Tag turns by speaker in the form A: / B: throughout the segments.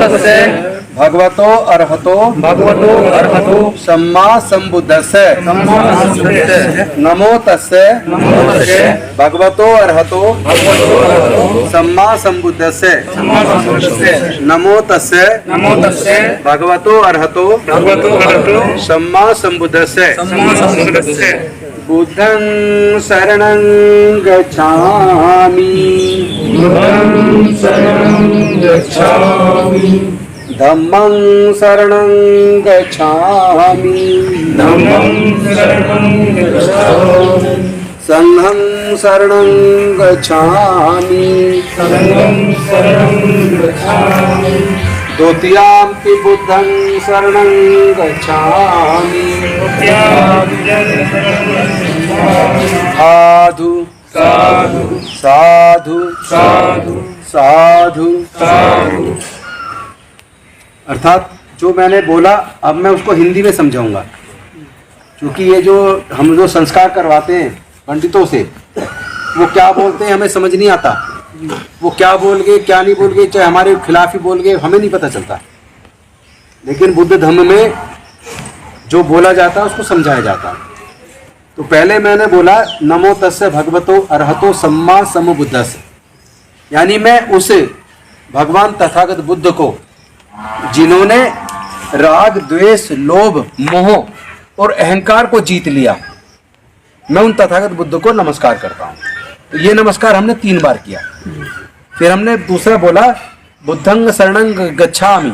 A: तस्य
B: भगवतो अरहतो सम्मा संबुद्धस्य नमो तस्य भगवतो अरहतो सम्मा संबुद्धस्य नमो तस्य भगवतो अरहतो सम्मा संबुद्धस्य बुद्धं शरणं गच्छामि धम्मं शरणं गच्छामि संघं शरणं गच्छामि द्वितीयंपि बुद्धं शरणं गच्छामि साधु साधु साधु अर्थात जो मैंने बोला अब मैं उसको हिंदी में समझाऊंगा, क्योंकि ये जो हम जो संस्कार करवाते हैं पंडितों से, वो क्या बोलते हैं हमें समझ नहीं आता। वो क्या बोल गए क्या नहीं बोल गए, चाहे हमारे खिलाफ ही बोल गए, हमें नहीं पता चलता। लेकिन बुद्ध धम्म में जो बोला जाता है उसको समझाया जाता है। तो पहले मैंने बोला नमो तस्य भगवतो अरहतो सम्मा संबुद्धस्य, यानी मैं उस भगवान तथागत बुद्ध को जिन्होंने राग द्वेष लोभ मोह और अहंकार को जीत लिया, मैं उन तथागत बुद्ध को नमस्कार करता हूँ। तो ये नमस्कार हमने 3 बार किया। फिर हमने दूसरा बोला बुद्धं शरणं गच्छामि।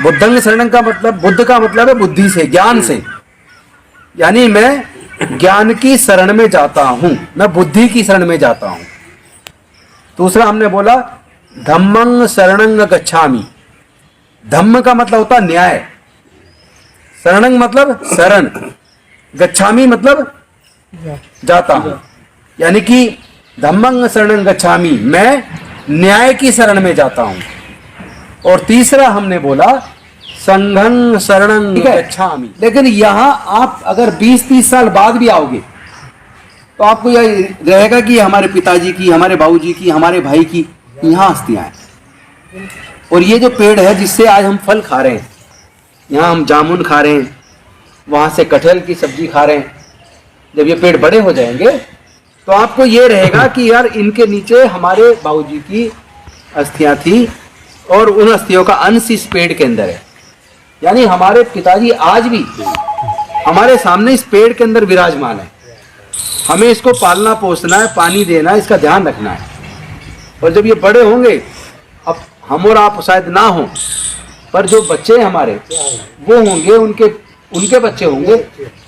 B: बुद्धं शरणं का मतलब, बुद्ध का मतलब है बुद्धि से, ज्ञान से, यानी मैं ज्ञान की शरण में जाता हूँ, मैं बुद्धि की शरण में जाता हूँ। दूसरा हमने बोला धम्मं शरणं गच्छामि। धम्म का मतलब होता न्याय, शरणं मतलब शरण, गच्छामि मतलब जाता हूं, यानी कि धम्मं शरणं गच्छामि, मैं न्याय की शरण में जाता हूं। और तीसरा हमने बोला संघं शरणं गच्छामि। लेकिन यहां आप अगर 20-30 साल बाद भी आओगे तो आपको यह रहेगा कि हमारे पिताजी की, हमारे बाबूजी की, हमारे भाई की यहाँ अस्थियां हैं। और ये जो पेड़ है जिससे आज हम फल खा रहे हैं, यहाँ हम जामुन खा रहे हैं, वहाँ से कटहल की सब्जी खा रहे हैं, जब ये पेड़ बड़े हो जाएंगे तो आपको ये रहेगा कि यार इनके नीचे हमारे बाबूजी की अस्थियां थी और उन अस्थियों का अंश इस पेड़ के अंदर है। यानी हमारे पिताजी आज भी हमारे सामने इस पेड़ के अंदर विराजमान है। हमें इसको पालना पोसना है, पानी देना है, इसका ध्यान रखना है। और जब ये बड़े होंगे, अब हम और आप शायद ना हो, पर जो बच्चे हमारे वो होंगे, उनके बच्चे होंगे,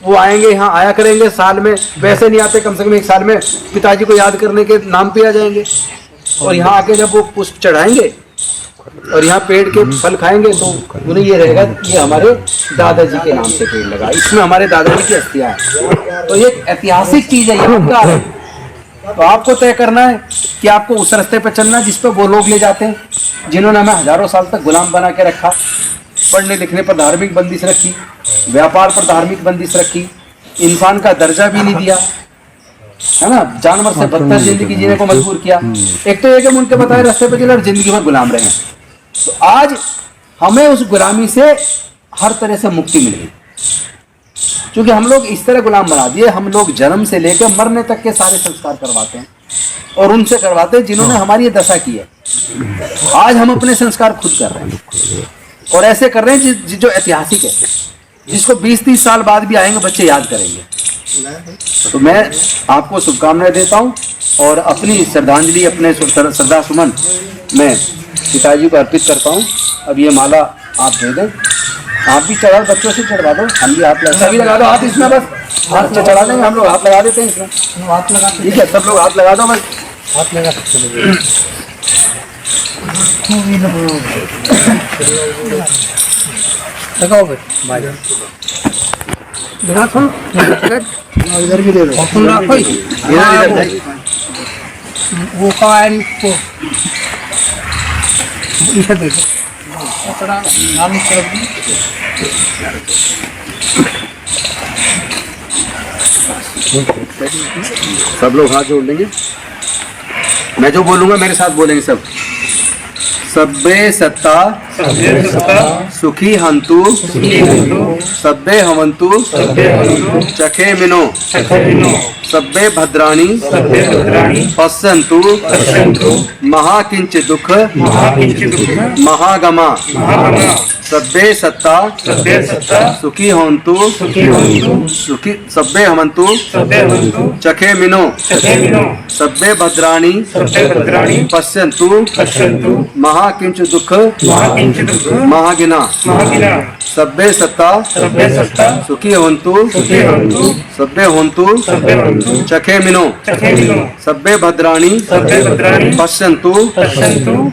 B: वो आएंगे, यहाँ आया करेंगे साल में, वैसे नहीं आते, कम से कम 1 साल में पिताजी को याद करने के नाम पे आ जाएंगे। और यहाँ आके जब वो पुष्प चढ़ाएंगे और यहाँ पेड़ के फल खाएंगे तो उन्हें ये रहेगा कि ये हमारे दादाजी के नाम से पेड़ लगा, इसमें हमारे दादाजी की अस्थियां हैं। तो ये ऐतिहासिक चीज है, ये तो आपको तय करना है कि आपको उस रास्ते पर चलना है जिस पर वो लोग ले जाते हैं, जिन्होंने हमें हजारों साल तक गुलाम बना के रखा, पढ़ने लिखने पर धार्मिक बंदिश रखी, व्यापार पर धार्मिक बंदिश रखी, इंसान का दर्जा भी नहीं दिया, है ना, जानवर से बदतर जिंदगी जीने को मजबूर किया। एक तो ये कि उनके बताए रास्ते पर चले और जिंदगी भर गुलाम रहे। तो आज हमें उस गुलामी से हर तरह से मुक्ति मिल गई, क्योंकि हम लोग इस तरह गुलाम बना दिए। हम लोग जन्म से लेकर मरने तक के सारे संस्कार करवाते हैं और उनसे करवाते हैं जिन्होंने हमारी ये दशा की है। आज हम अपने संस्कार खुद कर रहे हैं और ऐसे कर रहे हैं जो ऐतिहासिक है, जिसको 20-30 साल बाद भी आएंगे बच्चे याद करेंगे। तो मैं आपको शुभकामनाएं देता हूँ और अपनी श्रद्धांजलि, अपने श्रद्धा सुमन मैं पिताजी को अर्पित करता हूँ। अब ये माला आप दे दें, आप भी चढ़ा, बच्चों से चढ़वा दो, हम भी हाथ सभी लगा दो हाथ इसमें, बस हाथ से चढ़ा देंगे, हम लोग हाथ लगा देते हैं इसमें, हाथ लगा, ठीक है, सब लोग हाथ लगा दो, बस हाथ लगा सकते। लगाओ भाई, इधर भी दे दो, वो का इधर दे दो। सब लोग हाथ जोड़ लेंगे, मैं जो बोलूंगा मेरे साथ बोलेंगे सब। सब्बे सत्ता सुखी हंतु सब्बे हवंतु चखे मिनो सब्बे भद्राणि पश्यन्तु महाकिंच दुख महागमा सब्बे सत्ता सुखी हंतु सुखी सब्बे हवंतु चखे मिनो सब्बे भद्राणि पश्यन्तु महाकिंच दुख महागिना सब्बे सत्ता सुखी हंतु सब्बे हंतु चखे मिनो सब्बे भद्राणि पश्यन्तु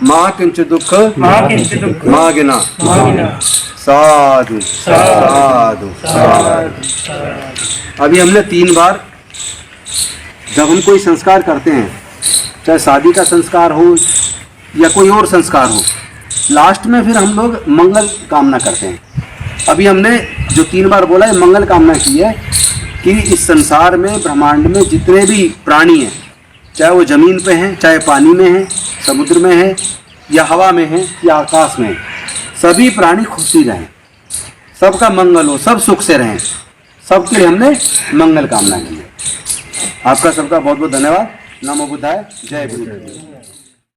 B: महाकिंच दुख महागिना। साधु साधु साधु। अभी हमने 3 बार जब हम कोई संस्कार करते हैं, चाहे शादी का संस्कार हो या कोई और संस्कार हो, लास्ट में फिर हम लोग मंगल कामना करते हैं। अभी हमने जो 3 बार बोला है मंगल कामना की है कि इस संसार में ब्रह्मांड में जितने भी प्राणी हैं, चाहे वो जमीन पे हैं, चाहे पानी में हैं, समुद्र में हैं या हवा में हैं या आकाश में हैं, सभी प्राणी खुशी रहें, सबका मंगल हो, सब सुख से रहें, सबके लिए हमने मंगल कामना की है। आपका सबका बहुत बहुत धन्यवाद। नमो बुद्धाय। जय गुरु।